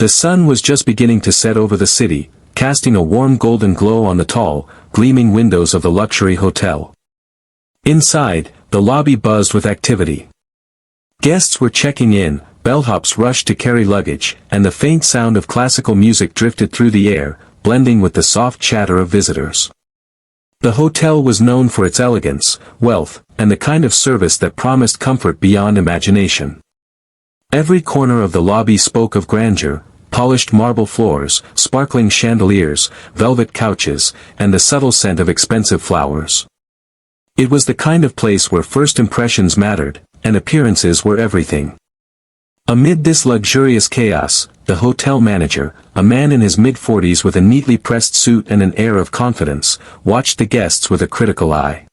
The sun was just beginning to set over the city, casting a warm golden glow on the tall, gleaming windows of the luxury hotel. Inside, the lobby buzzed with activity. Guests were checking in, bellhops rushed to carry luggage, and the faint sound of classical music drifted through the air, blending with the soft chatter of visitors. The hotel was known for its elegance, wealth, and the kind of service that promised comfort beyond imagination. Every corner of the lobby spoke of grandeur: polished marble floors, sparkling chandeliers, velvet couches, and the subtle scent of expensive flowers. It was the kind of place where first impressions mattered, and appearances were everything. Amid this luxurious chaos, the hotel manager, a man in his mid-40s with a neatly pressed suit and an air of confidence, watched the guests with a critical eye.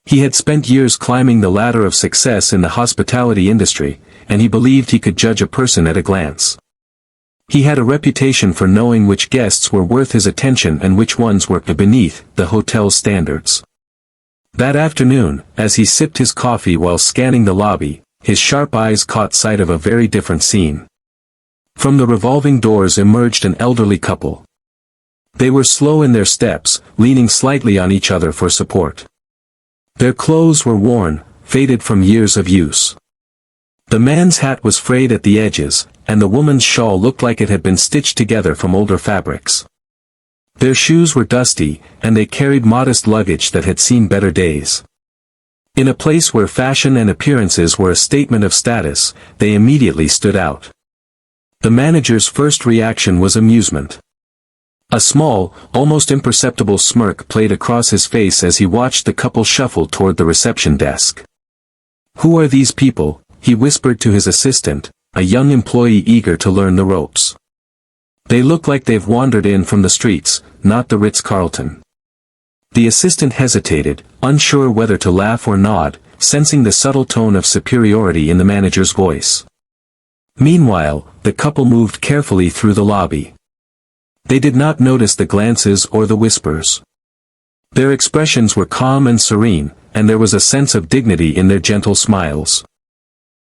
He had spent years climbing the ladder of success in the hospitality industry, and he believed he could judge a person at a glance. He had a reputation for knowing which guests were worth his attention and which ones were beneath the hotel's standards. That afternoon, as he sipped his coffee while scanning the lobby, his sharp eyes caught sight of a very different scene. From the revolving doors emerged an elderly couple. They were slow in their steps, leaning slightly on each other for support. Their clothes were worn, faded from years of use. The man's hat was frayed at the edges, and the woman's shawl looked like it had been stitched together from older fabrics. Their shoes were dusty, and they carried modest luggage that had seen better days. In a place where fashion and appearances were a statement of status, they immediately stood out. The manager's first reaction was amusement. A small, almost imperceptible smirk played across his face as he watched the couple shuffle toward the reception desk. "Who are these people?" he whispered to his assistant, a young employee eager to learn the ropes. "They look like they've wandered in from the streets, not the Ritz-Carlton." The assistant hesitated, unsure whether to laugh or nod, sensing the subtle tone of superiority in the manager's voice. Meanwhile, the couple moved carefully through the lobby. They did not notice the glances or the whispers. Their expressions were calm and serene, and there was a sense of dignity in their gentle smiles.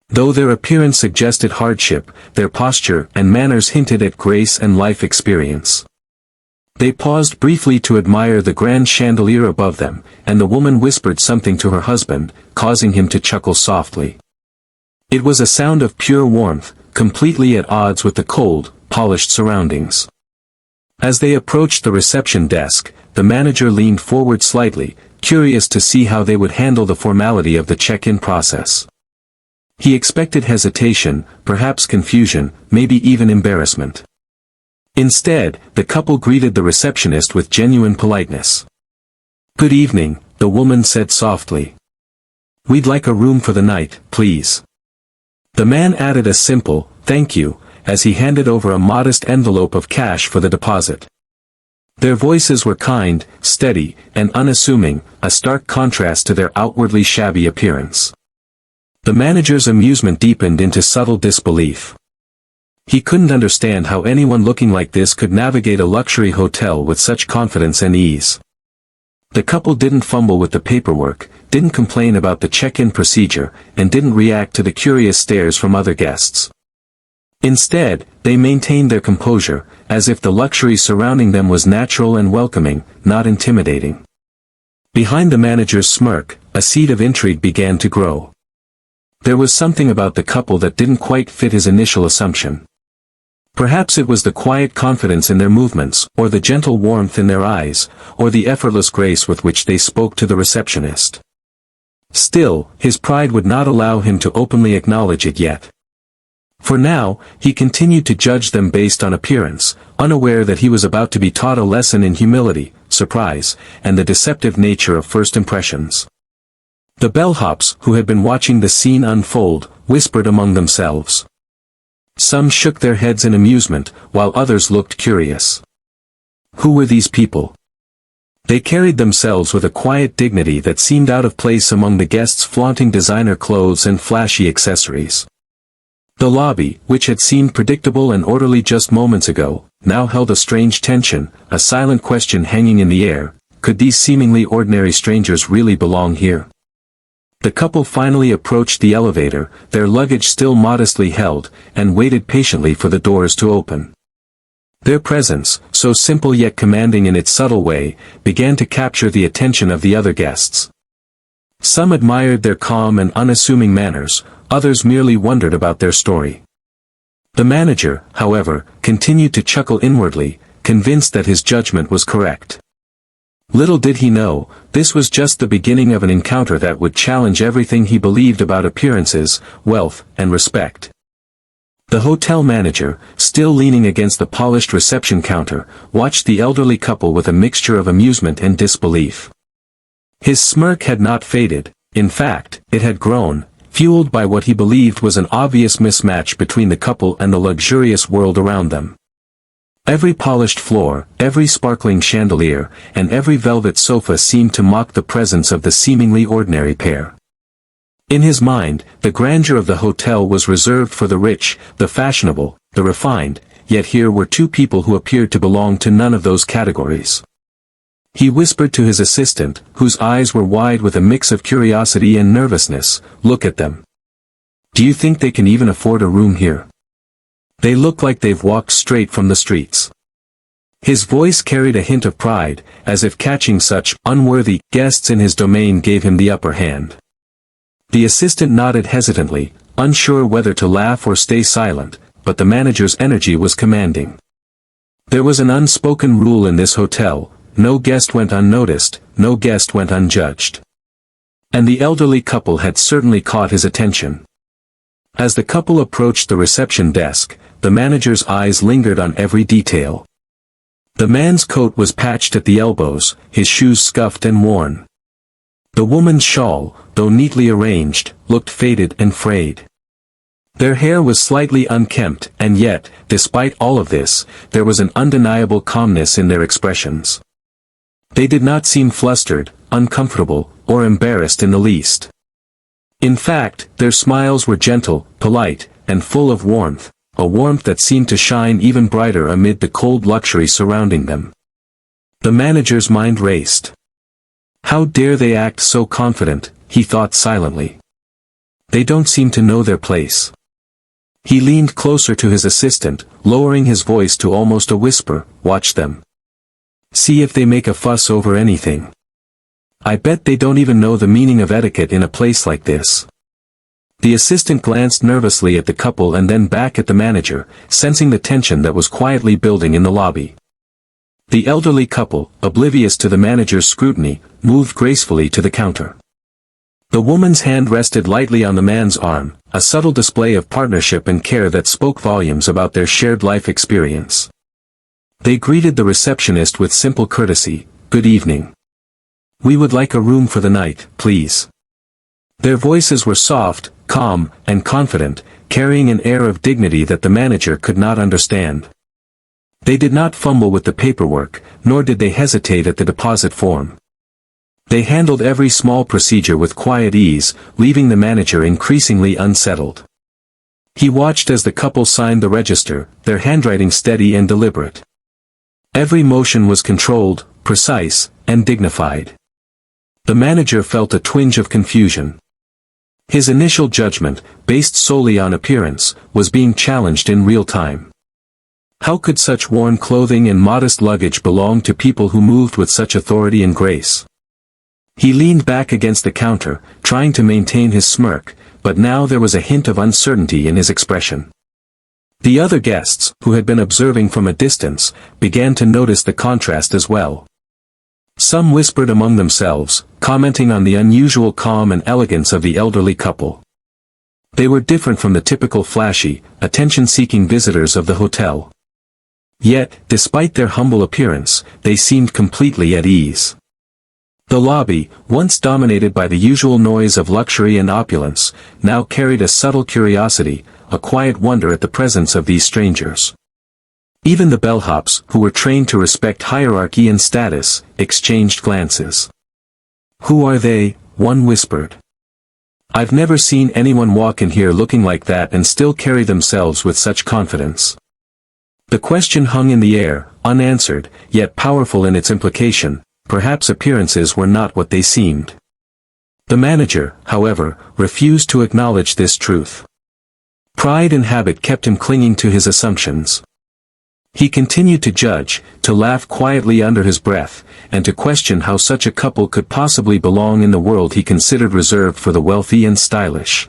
Though their appearance suggested hardship, their posture and manners hinted at grace and life experience. They paused briefly to admire the grand chandelier above them, and the woman whispered something to her husband, causing him to chuckle softly. It was a sound of pure warmth, completely at odds with the cold, polished surroundings. As they approached the reception desk, the manager leaned forward slightly, curious to see how they would handle the formality of the check-in process. He expected hesitation, perhaps confusion, maybe even embarrassment. Instead, the couple greeted the receptionist with genuine politeness. "Good evening," the woman said softly. "We'd like a room for the night, please." The man added a simple, "Thank you," as he handed over a modest envelope of cash for the deposit. Their voices were kind, steady, and unassuming, a stark contrast to their outwardly shabby appearance. The manager's amusement deepened into subtle disbelief. He couldn't understand how anyone looking like this could navigate a luxury hotel with such confidence and ease. The couple didn't fumble with the paperwork, didn't complain about the check-in procedure, and didn't react to the curious stares from other guests. Instead, they maintained their composure, as if the luxury surrounding them was natural and welcoming, not intimidating. Behind the manager's smirk, a seed of intrigue began to grow. There was something about the couple that didn't quite fit his initial assumption. Perhaps it was the quiet confidence in their movements, or the gentle warmth in their eyes, or the effortless grace with which they spoke to the receptionist. Still, his pride would not allow him to openly acknowledge it yet. For now, he continued to judge them based on appearance, unaware that he was about to be taught a lesson in humility, surprise, and the deceptive nature of first impressions. The bellhops, who had been watching the scene unfold, whispered among themselves. Some shook their heads in amusement, while others looked curious. Who were these people? They carried themselves with a quiet dignity that seemed out of place among the guests flaunting designer clothes and flashy accessories. The lobby, which had seemed predictable and orderly just moments ago, now held a strange tension, a silent question hanging in the air: could these seemingly ordinary strangers really belong here? The couple finally approached the elevator, their luggage still modestly held, and waited patiently for the doors to open. Their presence, so simple yet commanding in its subtle way, began to capture the attention of the other guests. Some admired their calm and unassuming manners, others merely wondered about their story. The manager, however, continued to chuckle inwardly, convinced that his judgment was correct. Little did he know, this was just the beginning of an encounter that would challenge everything he believed about appearances, wealth, and respect. The hotel manager, still leaning against the polished reception counter, watched the elderly couple with a mixture of amusement and disbelief. His smirk had not faded, in fact, it had grown, fueled by what he believed was an obvious mismatch between the couple and the luxurious world around them. Every polished floor, every sparkling chandelier, and every velvet sofa seemed to mock the presence of the seemingly ordinary pair. In his mind, the grandeur of the hotel was reserved for the rich, the fashionable, the refined, yet here were two people who appeared to belong to none of those categories. He whispered to his assistant, whose eyes were wide with a mix of curiosity and nervousness, "Look at them. Do you think they can even afford a room here? They look like they've walked straight from the streets." His voice carried a hint of pride, as if catching such unworthy guests in his domain gave him the upper hand. The assistant nodded hesitantly, unsure whether to laugh or stay silent, but the manager's energy was commanding. There was an unspoken rule in this hotel: no guest went unnoticed, no guest went unjudged. And the elderly couple had certainly caught his attention. As the couple approached the reception desk, the manager's eyes lingered on every detail. The man's coat was patched at the elbows, his shoes scuffed and worn. The woman's shawl, though neatly arranged, looked faded and frayed. Their hair was slightly unkempt, and yet, despite all of this, there was an undeniable calmness in their expressions. They did not seem flustered, uncomfortable, or embarrassed in the least. In fact, their smiles were gentle, polite, and full of warmth, a warmth that seemed to shine even brighter amid the cold luxury surrounding them. The manager's mind raced. How dare they act so confident, he thought silently. They don't seem to know their place. He leaned closer to his assistant, lowering his voice to almost a whisper, "Watch them. See if they make a fuss over anything. I bet they don't even know the meaning of etiquette in a place like this." The assistant glanced nervously at the couple and then back at the manager, sensing the tension that was quietly building in the lobby. The elderly couple, oblivious to the manager's scrutiny, moved gracefully to the counter. The woman's hand rested lightly on the man's arm, a subtle display of partnership and care that spoke volumes about their shared life experience. They greeted the receptionist with simple courtesy, "Good evening. We would like a room for the night, please." Their voices were soft, calm, and confident, carrying an air of dignity that the manager could not understand. They did not fumble with the paperwork, nor did they hesitate at the deposit form. They handled every small procedure with quiet ease, leaving the manager increasingly unsettled. He watched as the couple signed the register, their handwriting steady and deliberate. Every motion was controlled, precise, and dignified. The manager felt a twinge of confusion. His initial judgment, based solely on appearance, was being challenged in real time. How could such worn clothing and modest luggage belong to people who moved with such authority and grace? He leaned back against the counter, trying to maintain his smirk, but now there was a hint of uncertainty in his expression. The other guests, who had been observing from a distance, began to notice the contrast as well. Some whispered among themselves, commenting on the unusual calm and elegance of the elderly couple. They were different from the typical flashy, attention-seeking visitors of the hotel. Yet, despite their humble appearance, they seemed completely at ease. The lobby, once dominated by the usual noise of luxury and opulence, now carried a subtle curiosity, a quiet wonder at the presence of these strangers. Even the bellhops, who were trained to respect hierarchy and status, exchanged glances. "Who are they?" one whispered. "I've never seen anyone walk in here looking like that and still carry themselves with such confidence." The question hung in the air, unanswered, yet powerful in its implication. Perhaps appearances were not what they seemed. The manager, however, refused to acknowledge this truth. Pride and habit kept him clinging to his assumptions. He continued to judge, to laugh quietly under his breath, and to question how such a couple could possibly belong in the world he considered reserved for the wealthy and stylish.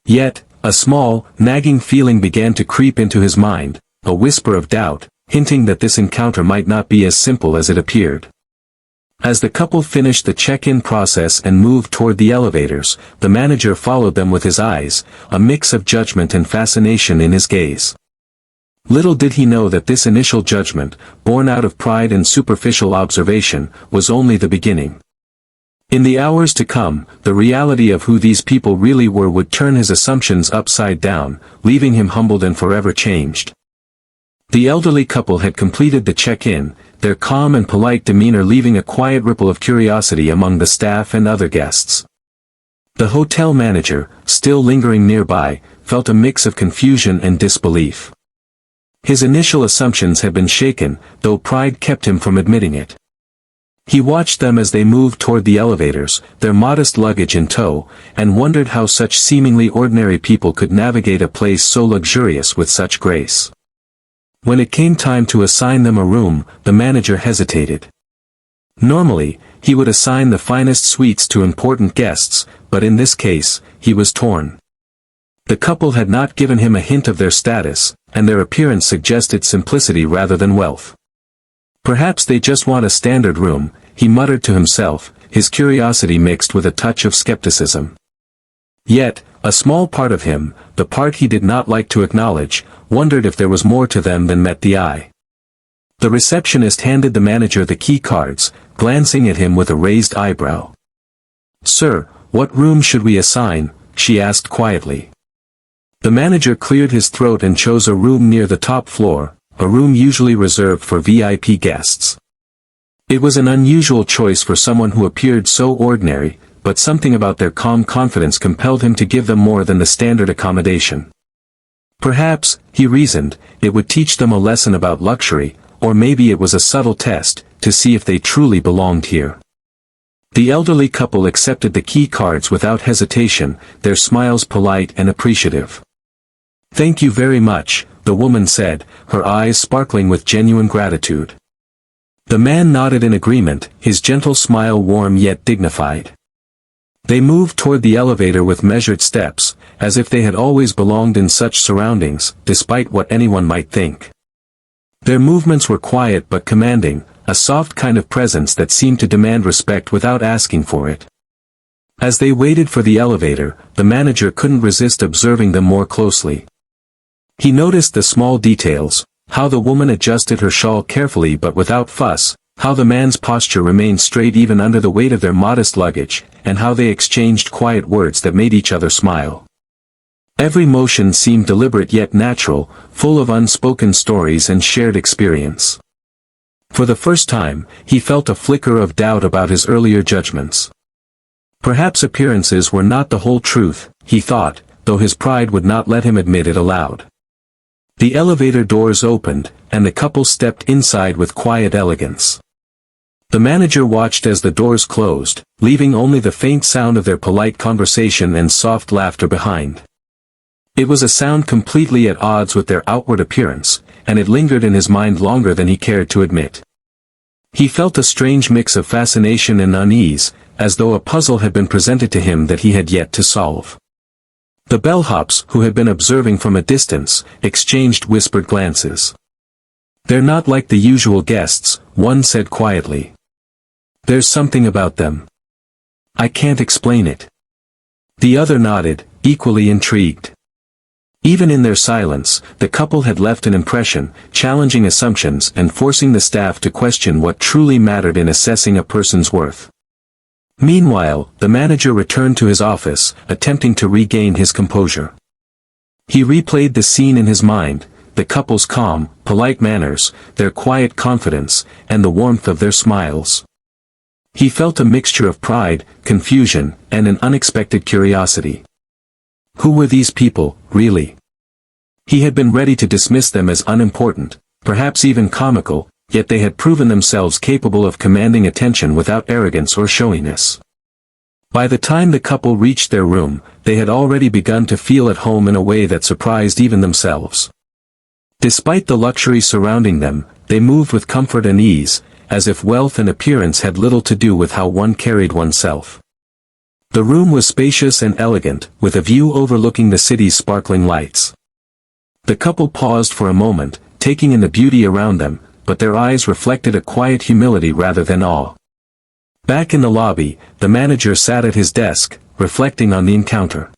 Yet, a small, nagging feeling began to creep into his mind, a whisper of doubt, hinting that this encounter might not be as simple as it appeared. As the couple finished the check-in process and moved toward the elevators, the manager followed them with his eyes, a mix of judgment and fascination in his gaze. Little did he know that this initial judgment, born out of pride and superficial observation, was only the beginning. In the hours to come, the reality of who these people really were would turn his assumptions upside down, leaving him humbled and forever changed. The elderly couple had completed the check-in, their calm and polite demeanor leaving a quiet ripple of curiosity among the staff and other guests. The hotel manager, still lingering nearby, felt a mix of confusion and disbelief. His initial assumptions had been shaken, though pride kept him from admitting it. He watched them as they moved toward the elevators, their modest luggage in tow, and wondered how such seemingly ordinary people could navigate a place so luxurious with such grace. When it came time to assign them a room, the manager hesitated. Normally, he would assign the finest suites to important guests, but in this case, he was torn. The couple had not given him a hint of their status, and their appearance suggested simplicity rather than wealth. Perhaps they just want a standard room, he muttered to himself, his curiosity mixed with a touch of skepticism. Yet, a small part of him, the part he did not like to acknowledge, wondered if there was more to them than met the eye. The receptionist handed the manager the key cards, glancing at him with a raised eyebrow. "Sir, what room should we assign?" she asked quietly. The manager cleared his throat and chose a room near the top floor, a room usually reserved for VIP guests. It was an unusual choice for someone who appeared so ordinary, but something about their calm confidence compelled him to give them more than the standard accommodation. Perhaps, he reasoned, it would teach them a lesson about luxury, or maybe it was a subtle test, to see if they truly belonged here. The elderly couple accepted the key cards without hesitation, their smiles polite and appreciative. "Thank you very much," the woman said, her eyes sparkling with genuine gratitude. The man nodded in agreement, his gentle smile warm yet dignified. They moved toward the elevator with measured steps, as if they had always belonged in such surroundings, despite what anyone might think. Their movements were quiet but commanding, a soft kind of presence that seemed to demand respect without asking for it. As they waited for the elevator, the manager couldn't resist observing them more closely. He noticed the small details, how the woman adjusted her shawl carefully but without fuss, how the man's posture remained straight even under the weight of their modest luggage, and how they exchanged quiet words that made each other smile. Every motion seemed deliberate yet natural, full of unspoken stories and shared experience. For the first time, he felt a flicker of doubt about his earlier judgments. Perhaps appearances were not the whole truth, he thought, though his pride would not let him admit it aloud. The elevator doors opened, and the couple stepped inside with quiet elegance. The manager watched as the doors closed, leaving only the faint sound of their polite conversation and soft laughter behind. It was a sound completely at odds with their outward appearance, and it lingered in his mind longer than he cared to admit. He felt a strange mix of fascination and unease, as though a puzzle had been presented to him that he had yet to solve. The bellhops, who had been observing from a distance, exchanged whispered glances. "They're not like the usual guests," one said quietly. "There's something about them. I can't explain it." The other nodded, equally intrigued. Even in their silence, the couple had left an impression, challenging assumptions and forcing the staff to question what truly mattered in assessing a person's worth. Meanwhile, the manager returned to his office, attempting to regain his composure. He replayed the scene in his mind, the couple's calm, polite manners, their quiet confidence, and the warmth of their smiles. He felt a mixture of pride, confusion, and an unexpected curiosity. Who were these people, really? He had been ready to dismiss them as unimportant, perhaps even comical, yet they had proven themselves capable of commanding attention without arrogance or showiness. By the time the couple reached their room, they had already begun to feel at home in a way that surprised even themselves. Despite the luxury surrounding them, they moved with comfort and ease, as if wealth and appearance had little to do with how one carried oneself. The room was spacious and elegant, with a view overlooking the city's sparkling lights. The couple paused for a moment, taking in the beauty around them, but their eyes reflected a quiet humility rather than awe. Back in the lobby, the manager sat at his desk, reflecting on the encounter.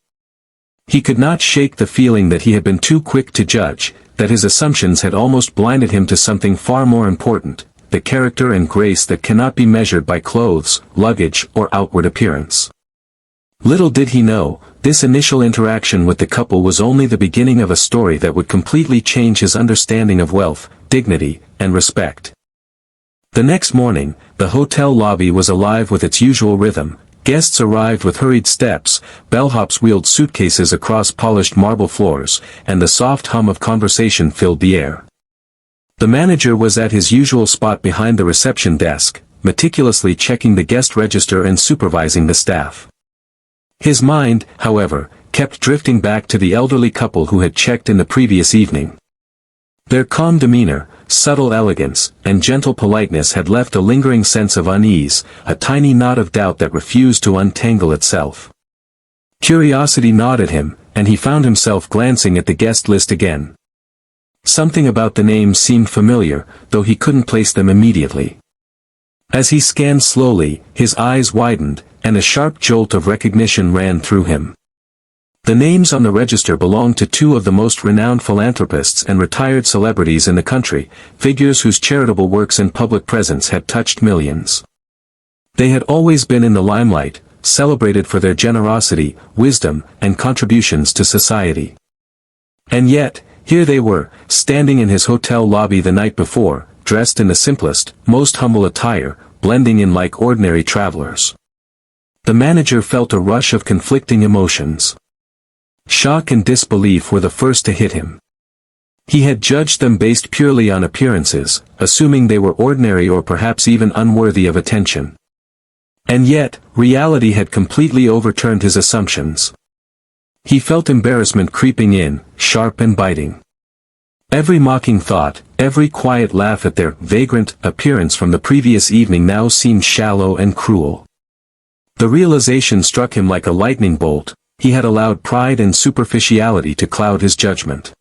He could not shake the feeling that he had been too quick to judge, that his assumptions had almost blinded him to something far more important, the character and grace that cannot be measured by clothes, luggage, or outward appearance. Little did he know, this initial interaction with the couple was only the beginning of a story that would completely change his understanding of wealth, dignity, and respect. The next morning, the hotel lobby was alive with its usual rhythm. Guests arrived with hurried steps, bellhops wheeled suitcases across polished marble floors, and the soft hum of conversation filled the air. The manager was at his usual spot behind the reception desk, meticulously checking the guest register and supervising the staff. His mind, however, kept drifting back to the elderly couple who had checked in the previous evening. Their calm demeanor, subtle elegance, and gentle politeness had left a lingering sense of unease, a tiny knot of doubt that refused to untangle itself. Curiosity gnawed at him, and he found himself glancing at the guest list again. Something about the names seemed familiar, though he couldn't place them immediately. As he scanned slowly, his eyes widened, and a sharp jolt of recognition ran through him. The names on the register belonged to two of the most renowned philanthropists and retired celebrities in the country, figures whose charitable works and public presence had touched millions. They had always been in the limelight, celebrated for their generosity, wisdom, and contributions to society. And yet, here they were, standing in his hotel lobby the night before, dressed in the simplest, most humble attire, blending in like ordinary travelers. The manager felt a rush of conflicting emotions. Shock and disbelief were the first to hit him. He had judged them based purely on appearances, assuming they were ordinary or perhaps even unworthy of attention. And yet, reality had completely overturned his assumptions. He felt embarrassment creeping in, sharp and biting. Every mocking thought, every quiet laugh at their vagrant appearance from the previous evening now seemed shallow and cruel. The realization struck him like a lightning bolt. He had allowed pride and superficiality to cloud his judgment.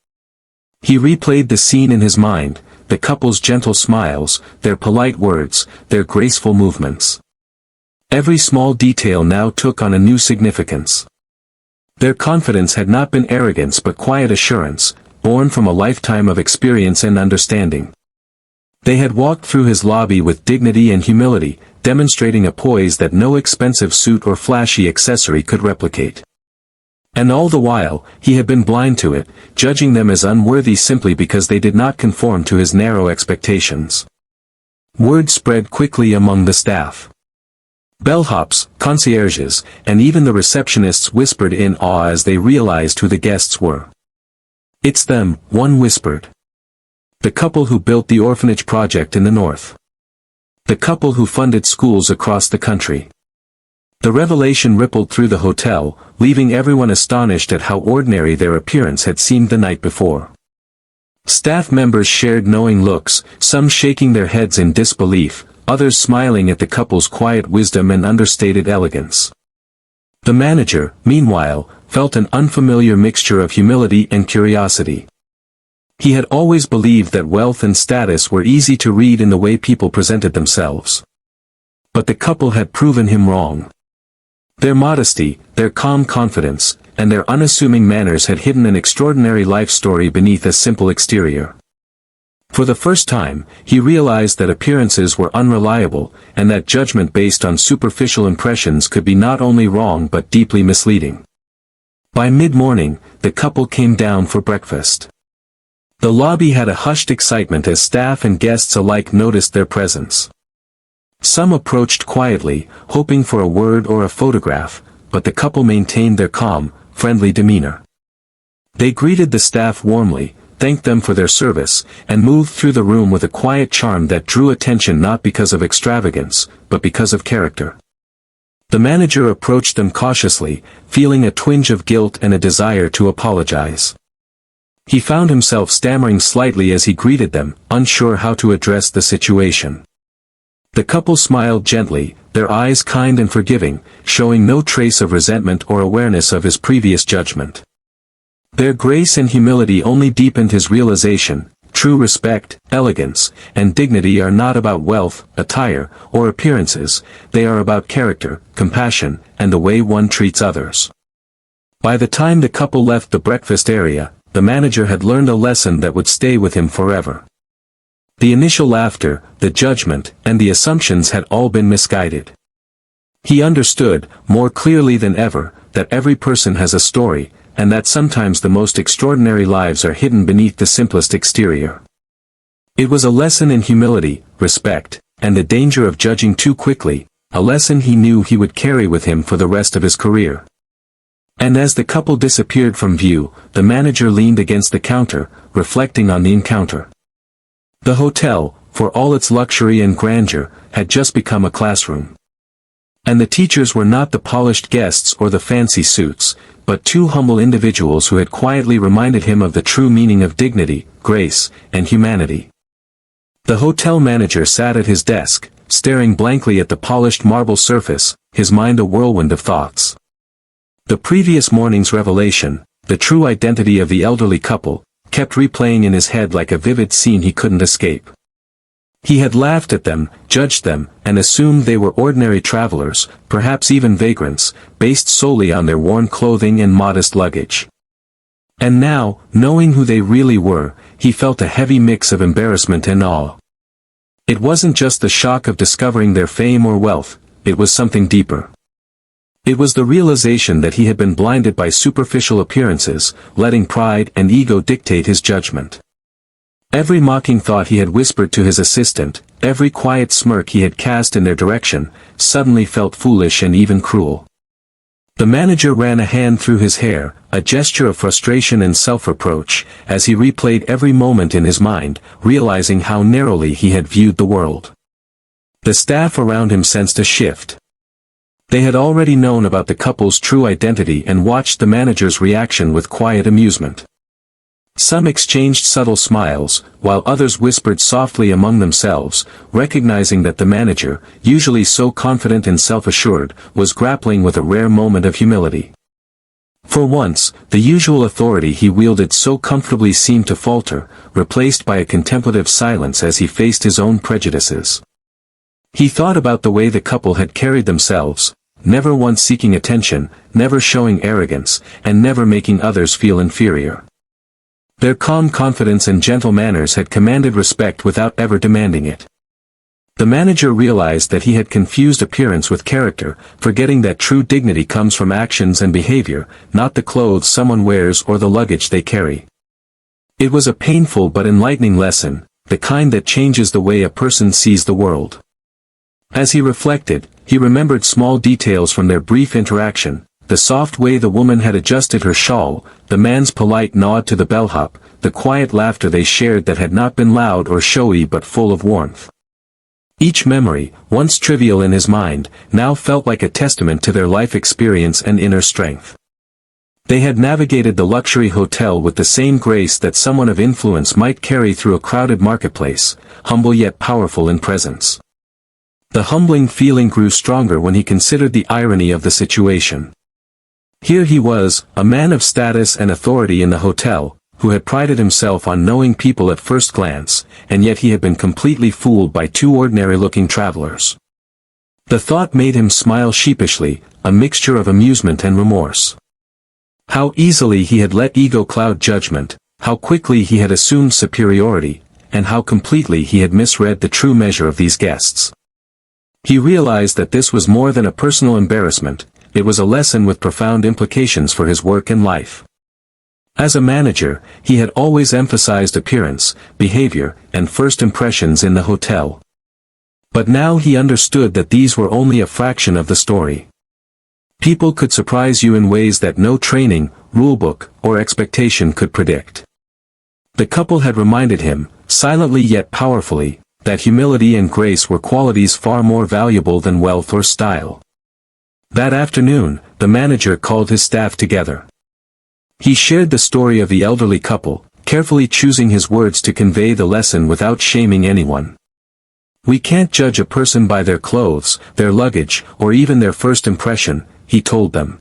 He replayed the scene in his mind, the couple's gentle smiles, their polite words, their graceful movements. Every small detail now took on a new significance. Their confidence had not been arrogance but quiet assurance, born from a lifetime of experience and understanding. They had walked through his lobby with dignity and humility, demonstrating a poise that no expensive suit or flashy accessory could replicate. And all the while, he had been blind to it, judging them as unworthy simply because they did not conform to his narrow expectations. Word spread quickly among the staff. Bellhops, concierges, and even the receptionists whispered in awe as they realized who the guests were. "It's them," one whispered. "The couple who built the orphanage project in the north. The couple who funded schools across the country." The revelation rippled through the hotel, leaving everyone astonished at how ordinary their appearance had seemed the night before. Staff members shared knowing looks, some shaking their heads in disbelief, others smiling at the couple's quiet wisdom and understated elegance. The manager, meanwhile, felt an unfamiliar mixture of humility and curiosity. He had always believed that wealth and status were easy to read in the way people presented themselves. But the couple had proven him wrong. Their modesty, their calm confidence, and their unassuming manners had hidden an extraordinary life story beneath a simple exterior. For the first time, he realized that appearances were unreliable, and that judgment based on superficial impressions could be not only wrong but deeply misleading. By mid-morning, the couple came down for breakfast. The lobby had a hushed excitement as staff and guests alike noticed their presence. Some approached quietly, hoping for a word or a photograph, but the couple maintained their calm, friendly demeanor. They greeted the staff warmly, thanked them for their service, and moved through the room with a quiet charm that drew attention not because of extravagance, but because of character. The manager approached them cautiously, feeling a twinge of guilt and a desire to apologize. He found himself stammering slightly as he greeted them, unsure how to address the situation. The couple smiled gently, their eyes kind and forgiving, showing no trace of resentment or awareness of his previous judgment. Their grace and humility only deepened his realization. True respect, elegance, and dignity are not about wealth, attire, or appearances, they are about character, compassion, and the way one treats others. By the time the couple left the breakfast area, the manager had learned a lesson that would stay with him forever. The initial laughter, the judgment, and the assumptions had all been misguided. He understood, more clearly than ever, that every person has a story, and that sometimes the most extraordinary lives are hidden beneath the simplest exterior. It was a lesson in humility, respect, and the danger of judging too quickly, a lesson he knew he would carry with him for the rest of his career. And as the couple disappeared from view, the manager leaned against the counter, reflecting on the encounter. The hotel, for all its luxury and grandeur, had just become a classroom. And the teachers were not the polished guests or the fancy suits, but two humble individuals who had quietly reminded him of the true meaning of dignity, grace, and humanity. The hotel manager sat at his desk, staring blankly at the polished marble surface, his mind a whirlwind of thoughts. The previous morning's revelation, the true identity of the elderly couple, kept replaying in his head like a vivid scene he couldn't escape. He had laughed at them, judged them, and assumed they were ordinary travelers, perhaps even vagrants, based solely on their worn clothing and modest luggage. And now, knowing who they really were, he felt a heavy mix of embarrassment and awe. It wasn't just the shock of discovering their fame or wealth, it was something deeper. It was the realization that he had been blinded by superficial appearances, letting pride and ego dictate his judgment. Every mocking thought he had whispered to his assistant, every quiet smirk he had cast in their direction, suddenly felt foolish and even cruel. The manager ran a hand through his hair, a gesture of frustration and self-reproach, as he replayed every moment in his mind, realizing how narrowly he had viewed the world. The staff around him sensed a shift. They had already known about the couple's true identity and watched the manager's reaction with quiet amusement. Some exchanged subtle smiles, while others whispered softly among themselves, recognizing that the manager, usually so confident and self-assured, was grappling with a rare moment of humility. For once, the usual authority he wielded so comfortably seemed to falter, replaced by a contemplative silence as he faced his own prejudices. He thought about the way the couple had carried themselves, never once seeking attention, never showing arrogance, and never making others feel inferior. Their calm confidence and gentle manners had commanded respect without ever demanding it. The manager realized that he had confused appearance with character, forgetting that true dignity comes from actions and behavior, not the clothes someone wears or the luggage they carry. It was a painful but enlightening lesson, the kind that changes the way a person sees the world. As he reflected, he remembered small details from their brief interaction, the soft way the woman had adjusted her shawl, the man's polite nod to the bellhop, the quiet laughter they shared that had not been loud or showy but full of warmth. Each memory, once trivial in his mind, now felt like a testament to their life experience and inner strength. They had navigated the luxury hotel with the same grace that someone of influence might carry through a crowded marketplace, humble yet powerful in presence. The humbling feeling grew stronger when he considered the irony of the situation. Here he was, a man of status and authority in the hotel, who had prided himself on knowing people at first glance, and yet he had been completely fooled by two ordinary-looking travelers. The thought made him smile sheepishly, a mixture of amusement and remorse. How easily he had let ego cloud judgment, how quickly he had assumed superiority, and how completely he had misread the true measure of these guests. He realized that this was more than a personal embarrassment, it was a lesson with profound implications for his work and life. As a manager, he had always emphasized appearance, behavior, and first impressions in the hotel. But now he understood that these were only a fraction of the story. People could surprise you in ways that no training, rulebook, or expectation could predict. The couple had reminded him, silently yet powerfully, that humility and grace were qualities far more valuable than wealth or style. That afternoon, the manager called his staff together. He shared the story of the elderly couple, carefully choosing his words to convey the lesson without shaming anyone. "We can't judge a person by their clothes, their luggage, or even their first impression," he told them.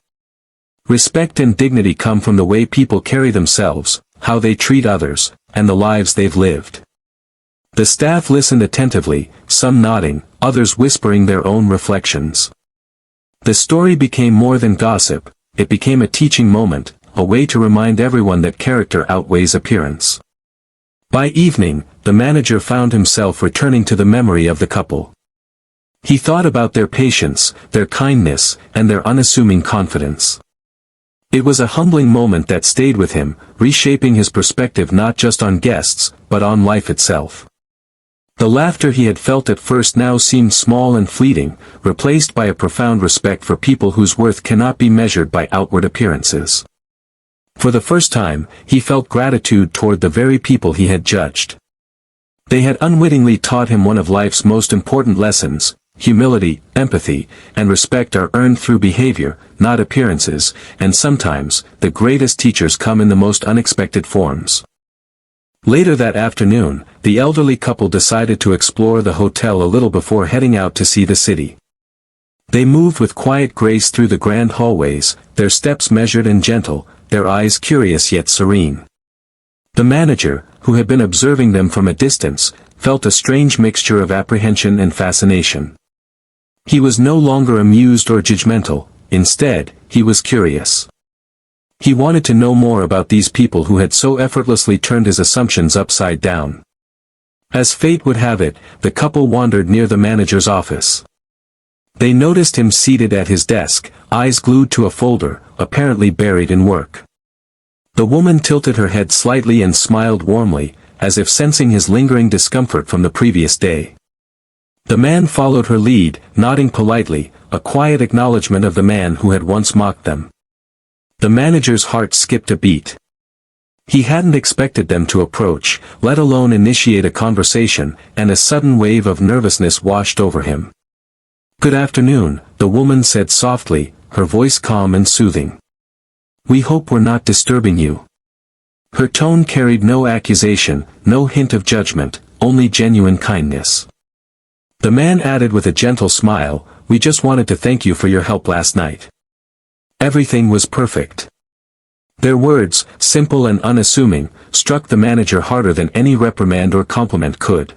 "Respect and dignity come from the way people carry themselves, how they treat others, and the lives they've lived." The staff listened attentively, some nodding, others whispering their own reflections. The story became more than gossip, it became a teaching moment, a way to remind everyone that character outweighs appearance. By evening, the manager found himself returning to the memory of the couple. He thought about their patience, their kindness, and their unassuming confidence. It was a humbling moment that stayed with him, reshaping his perspective not just on guests, but on life itself. The laughter he had felt at first now seemed small and fleeting, replaced by a profound respect for people whose worth cannot be measured by outward appearances. For the first time, he felt gratitude toward the very people he had judged. They had unwittingly taught him one of life's most important lessons: humility, empathy, and respect are earned through behavior, not appearances, and sometimes, the greatest teachers come in the most unexpected forms. Later that afternoon, the elderly couple decided to explore the hotel a little before heading out to see the city. They moved with quiet grace through the grand hallways, their steps measured and gentle, their eyes curious yet serene. The manager, who had been observing them from a distance, felt a strange mixture of apprehension and fascination. He was no longer amused or judgmental, instead, he was curious. He wanted to know more about these people who had so effortlessly turned his assumptions upside down. As fate would have it, the couple wandered near the manager's office. They noticed him seated at his desk, eyes glued to a folder, apparently buried in work. The woman tilted her head slightly and smiled warmly, as if sensing his lingering discomfort from the previous day. The man followed her lead, nodding politely, a quiet acknowledgement of the man who had once mocked them. The manager's heart skipped a beat. He hadn't expected them to approach, let alone initiate a conversation, and a sudden wave of nervousness washed over him. "Good afternoon," the woman said softly, her voice calm and soothing. "We hope we're not disturbing you." Her tone carried no accusation, no hint of judgment, only genuine kindness. The man added with a gentle smile, "We just wanted to thank you for your help last night. Everything was perfect." Their words, simple and unassuming, struck the manager harder than any reprimand or compliment could.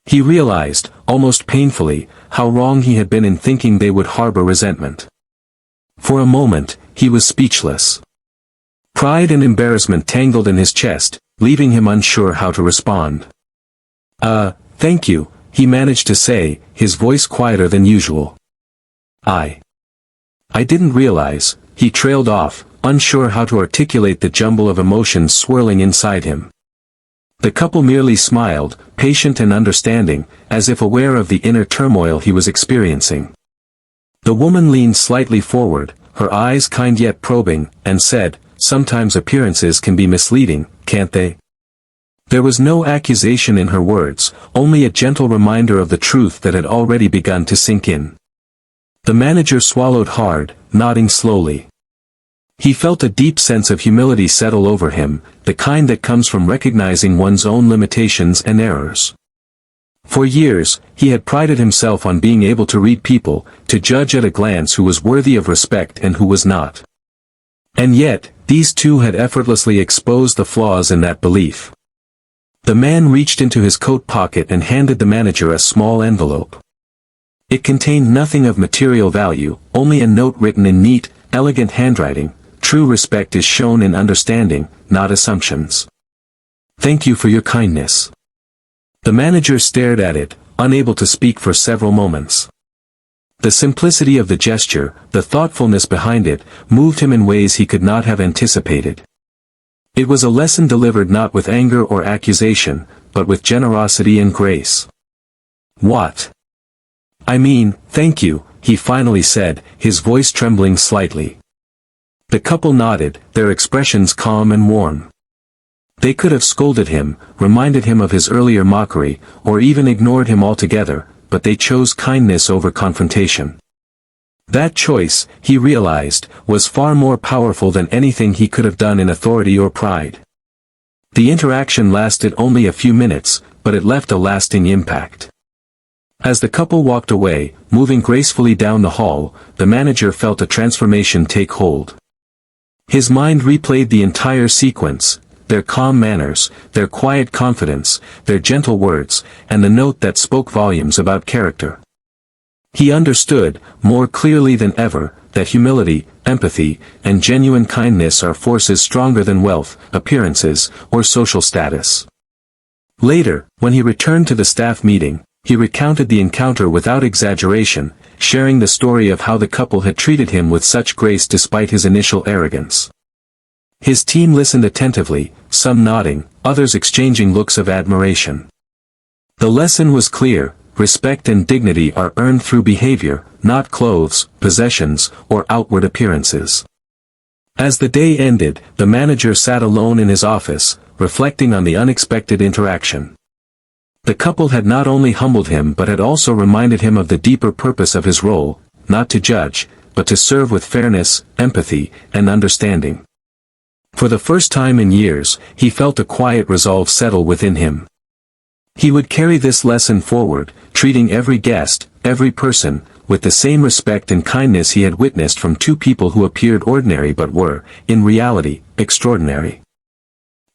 He realized, almost painfully, how wrong he had been in thinking they would harbor resentment. For a moment, he was speechless. Pride and embarrassment tangled in his chest, leaving him unsure how to respond. Thank you," he managed to say, his voice quieter than usual. I didn't realize," he trailed off, unsure how to articulate the jumble of emotions swirling inside him. The couple merely smiled, patient and understanding, as if aware of the inner turmoil he was experiencing. The woman leaned slightly forward, her eyes kind yet probing, and said, "Sometimes appearances can be misleading, can't they?" There was no accusation in her words, only a gentle reminder of the truth that had already begun to sink in. The manager swallowed hard, nodding slowly. He felt a deep sense of humility settle over him, the kind that comes from recognizing one's own limitations and errors. For years, he had prided himself on being able to read people, to judge at a glance who was worthy of respect and who was not. And yet, these two had effortlessly exposed the flaws in that belief. The man reached into his coat pocket and handed the manager a small envelope. It contained nothing of material value, only a note written in neat, elegant handwriting. "True respect is shown in understanding, not assumptions. Thank you for your kindness." The manager stared at it, unable to speak for several moments. The simplicity of the gesture, the thoughtfulness behind it, moved him in ways he could not have anticipated. It was a lesson delivered not with anger or accusation, but with generosity and grace. "What? I mean, thank you," he finally said, his voice trembling slightly. The couple nodded, their expressions calm and warm. They could have scolded him, reminded him of his earlier mockery, or even ignored him altogether, but they chose kindness over confrontation. That choice, he realized, was far more powerful than anything he could have done in authority or pride. The interaction lasted only a few minutes, but it left a lasting impact. As the couple walked away, moving gracefully down the hall, the manager felt a transformation take hold. His mind replayed the entire sequence, their calm manners, their quiet confidence, their gentle words, and the note that spoke volumes about character. He understood, more clearly than ever, that humility, empathy, and genuine kindness are forces stronger than wealth, appearances, or social status. Later, when he returned to the staff meeting, he recounted the encounter without exaggeration, sharing the story of how the couple had treated him with such grace despite his initial arrogance. His team listened attentively, some nodding, others exchanging looks of admiration. The lesson was clear: respect and dignity are earned through behavior, not clothes, possessions, or outward appearances. As the day ended, the manager sat alone in his office, reflecting on the unexpected interaction. The couple had not only humbled him but had also reminded him of the deeper purpose of his role, not to judge, but to serve with fairness, empathy, and understanding. For the first time in years, he felt a quiet resolve settle within him. He would carry this lesson forward, treating every guest, every person, with the same respect and kindness he had witnessed from two people who appeared ordinary but were, in reality, extraordinary.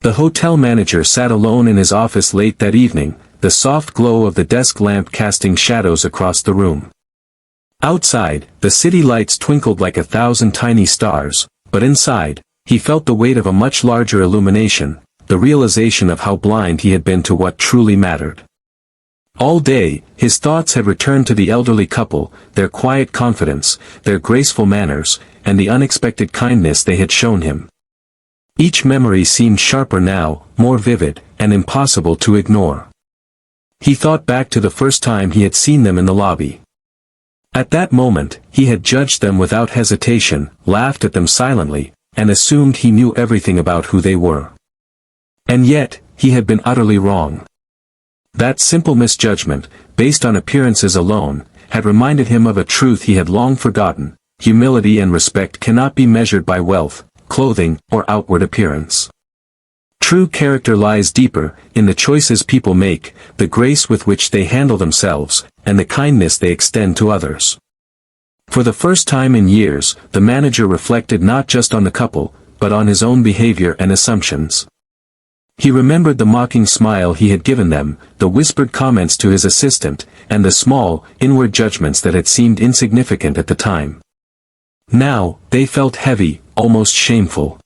The hotel manager sat alone in his office late that evening, the soft glow of the desk lamp casting shadows across the room. Outside, the city lights twinkled like 1,000 tiny stars, but inside, he felt the weight of a much larger illumination, the realization of how blind he had been to what truly mattered. All day, his thoughts had returned to the elderly couple, their quiet confidence, their graceful manners, and the unexpected kindness they had shown him. Each memory seemed sharper now, more vivid, and impossible to ignore. He thought back to the first time he had seen them in the lobby. At that moment, he had judged them without hesitation, laughed at them silently, and assumed he knew everything about who they were. And yet, he had been utterly wrong. That simple misjudgment, based on appearances alone, had reminded him of a truth he had long forgotten: humility and respect cannot be measured by wealth, clothing, or outward appearance. True character lies deeper, in the choices people make, the grace with which they handle themselves, and the kindness they extend to others. For the first time in years, the manager reflected not just on the couple, but on his own behavior and assumptions. He remembered the mocking smile he had given them, the whispered comments to his assistant, and the small, inward judgments that had seemed insignificant at the time. Now, they felt heavy, almost shameful.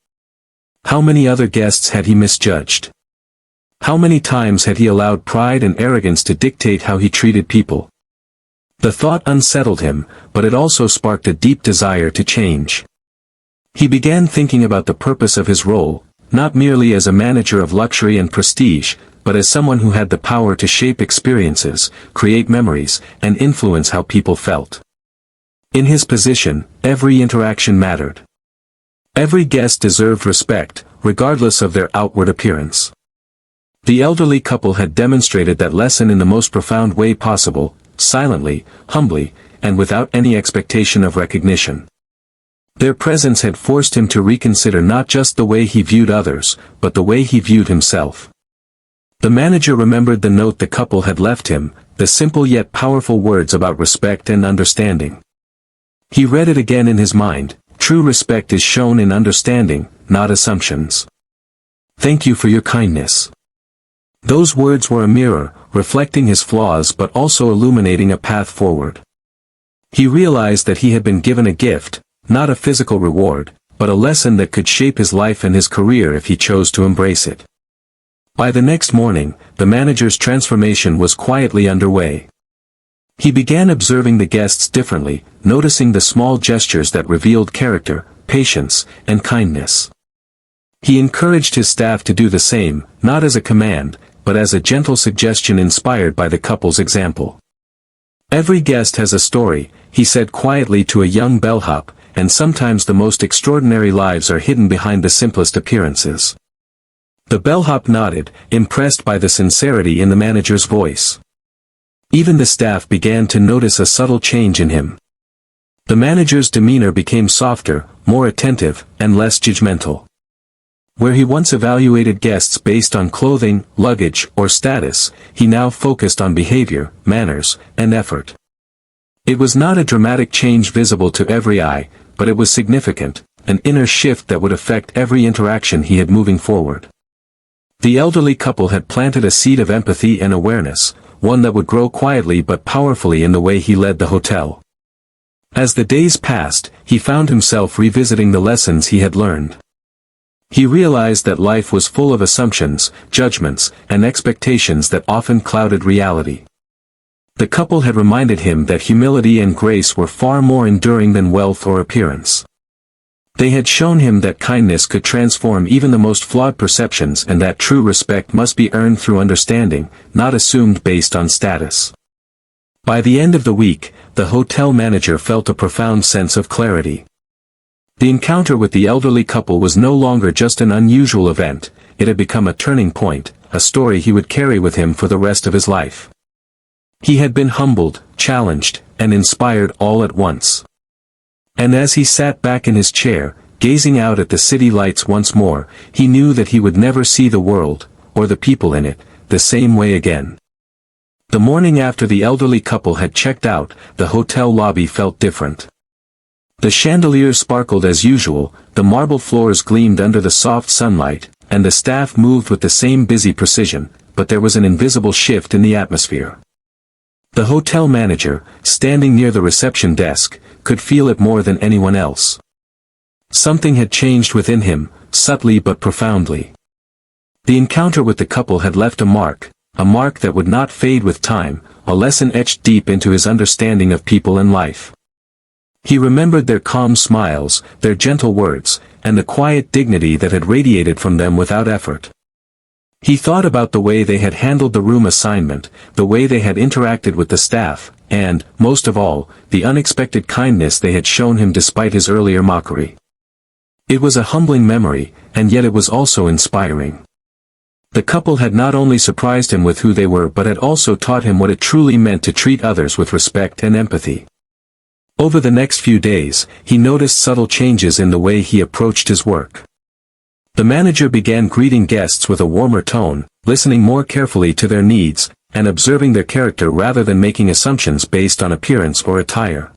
How many other guests had he misjudged? How many times had he allowed pride and arrogance to dictate how he treated people? The thought unsettled him, but it also sparked a deep desire to change. He began thinking about the purpose of his role, not merely as a manager of luxury and prestige, but as someone who had the power to shape experiences, create memories, and influence how people felt. In his position, every interaction mattered. Every guest deserved respect, regardless of their outward appearance. The elderly couple had demonstrated that lesson in the most profound way possible, silently, humbly, and without any expectation of recognition. Their presence had forced him to reconsider not just the way he viewed others, but the way he viewed himself. The manager remembered the note the couple had left him, the simple yet powerful words about respect and understanding. He read it again in his mind: true respect is shown in understanding, not assumptions. Thank you for your kindness. Those words were a mirror, reflecting his flaws but also illuminating a path forward. He realized that he had been given a gift, not a physical reward, but a lesson that could shape his life and his career if he chose to embrace it. By the next morning, the manager's transformation was quietly underway. He began observing the guests differently, noticing the small gestures that revealed character, patience, and kindness. He encouraged his staff to do the same, not as a command, but as a gentle suggestion inspired by the couple's example. Every guest has a story, he said quietly to a young bellhop, and sometimes the most extraordinary lives are hidden behind the simplest appearances. The bellhop nodded, impressed by the sincerity in the manager's voice. Even the staff began to notice a subtle change in him. The manager's demeanor became softer, more attentive, and less judgmental. Where he once evaluated guests based on clothing, luggage, or status, he now focused on behavior, manners, and effort. It was not a dramatic change visible to every eye, but it was significant, an inner shift that would affect every interaction he had moving forward. The elderly couple had planted a seed of empathy and awareness, one that would grow quietly but powerfully in the way he led the hotel. As the days passed, he found himself revisiting the lessons he had learned. He realized that life was full of assumptions, judgments, and expectations that often clouded reality. The couple had reminded him that humility and grace were far more enduring than wealth or appearance. They had shown him that kindness could transform even the most flawed perceptions and that true respect must be earned through understanding, not assumed based on status. By the end of the week, the hotel manager felt a profound sense of clarity. The encounter with the elderly couple was no longer just an unusual event, it had become a turning point, a story he would carry with him for the rest of his life. He had been humbled, challenged, and inspired all at once. And as he sat back in his chair, gazing out at the city lights once more, he knew that he would never see the world, or the people in it, the same way again. The morning after the elderly couple had checked out, the hotel lobby felt different. The chandeliers sparkled as usual, the marble floors gleamed under the soft sunlight, and the staff moved with the same busy precision, but there was an invisible shift in the atmosphere. The hotel manager, standing near the reception desk, could feel it more than anyone else. Something had changed within him, subtly but profoundly. The encounter with the couple had left a mark that would not fade with time, a lesson etched deep into his understanding of people and life. He remembered their calm smiles, their gentle words, and the quiet dignity that had radiated from them without effort. He thought about the way they had handled the room assignment, the way they had interacted with the staff, and, most of all, the unexpected kindness they had shown him despite his earlier mockery. It was a humbling memory, and yet it was also inspiring. The couple had not only surprised him with who they were but had also taught him what it truly meant to treat others with respect and empathy. Over the next few days, he noticed subtle changes in the way he approached his work. The manager began greeting guests with a warmer tone, listening more carefully to their needs, and observing their character rather than making assumptions based on appearance or attire.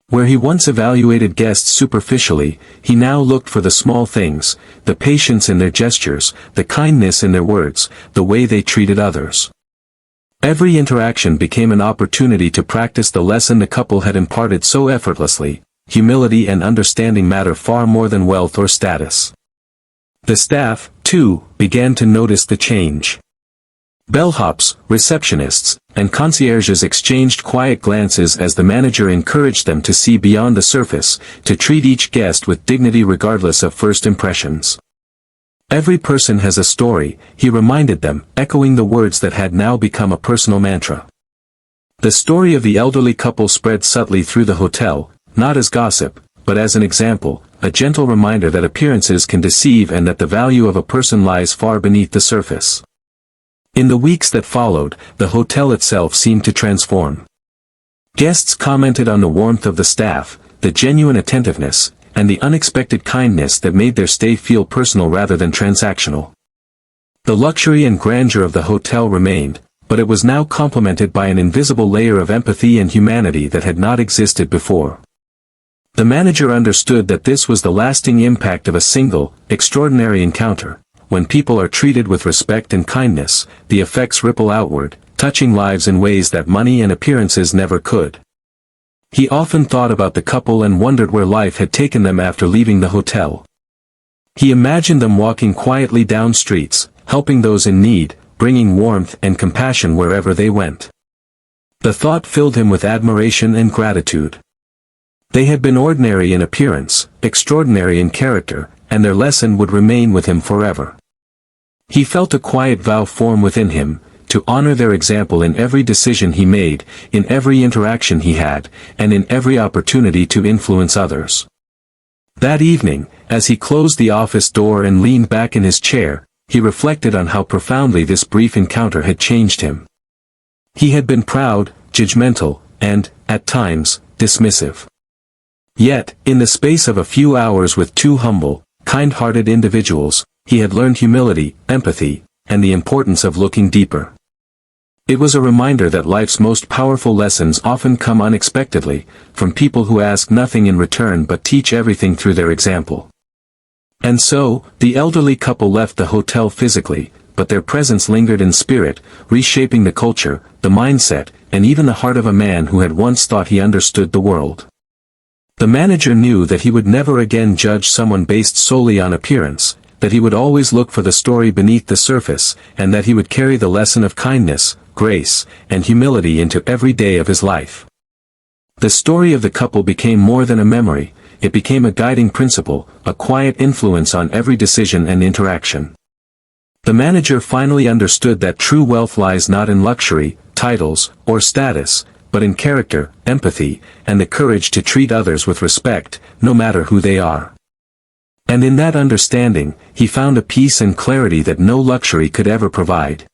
Where he once evaluated guests superficially, he now looked for the small things, the patience in their gestures, the kindness in their words, the way they treated others. Every interaction became an opportunity to practice the lesson the couple had imparted so effortlessly: humility and understanding matter far more than wealth or status. The staff, too, began to notice the change. Bellhops, receptionists, and concierges exchanged quiet glances as the manager encouraged them to see beyond the surface, to treat each guest with dignity regardless of first impressions. Every person has a story, he reminded them, echoing the words that had now become a personal mantra. The story of the elderly couple spread subtly through the hotel, not as gossip, but as an example, a gentle reminder that appearances can deceive and that the value of a person lies far beneath the surface. In the weeks that followed, the hotel itself seemed to transform. Guests commented on the warmth of the staff, the genuine attentiveness, and the unexpected kindness that made their stay feel personal rather than transactional. The luxury and grandeur of the hotel remained, but it was now complemented by an invisible layer of empathy and humanity that had not existed before. The manager understood that this was the lasting impact of a single, extraordinary encounter. When people are treated with respect and kindness, the effects ripple outward, touching lives in ways that money and appearances never could. He often thought about the couple and wondered where life had taken them after leaving the hotel. He imagined them walking quietly down streets, helping those in need, bringing warmth and compassion wherever they went. The thought filled him with admiration and gratitude. They had been ordinary in appearance, extraordinary in character, and their lesson would remain with him forever. He felt a quiet vow form within him, to honor their example in every decision he made, in every interaction he had, and in every opportunity to influence others. That evening, as he closed the office door and leaned back in his chair, he reflected on how profoundly this brief encounter had changed him. He had been proud, judgmental, and, at times, dismissive. Yet, in the space of a few hours with two humble, kind-hearted individuals, he had learned humility, empathy, and the importance of looking deeper. It was a reminder that life's most powerful lessons often come unexpectedly, from people who ask nothing in return but teach everything through their example. And so, the elderly couple left the hotel physically, but their presence lingered in spirit, reshaping the culture, the mindset, and even the heart of a man who had once thought he understood the world. The manager knew that he would never again judge someone based solely on appearance, that he would always look for the story beneath the surface, and that he would carry the lesson of kindness, grace, and humility into every day of his life. The story of the couple became more than a memory, it became a guiding principle, a quiet influence on every decision and interaction. The manager finally understood that true wealth lies not in luxury, titles, or status, but in character, empathy, and the courage to treat others with respect, no matter who they are. And in that understanding, he found a peace and clarity that no luxury could ever provide.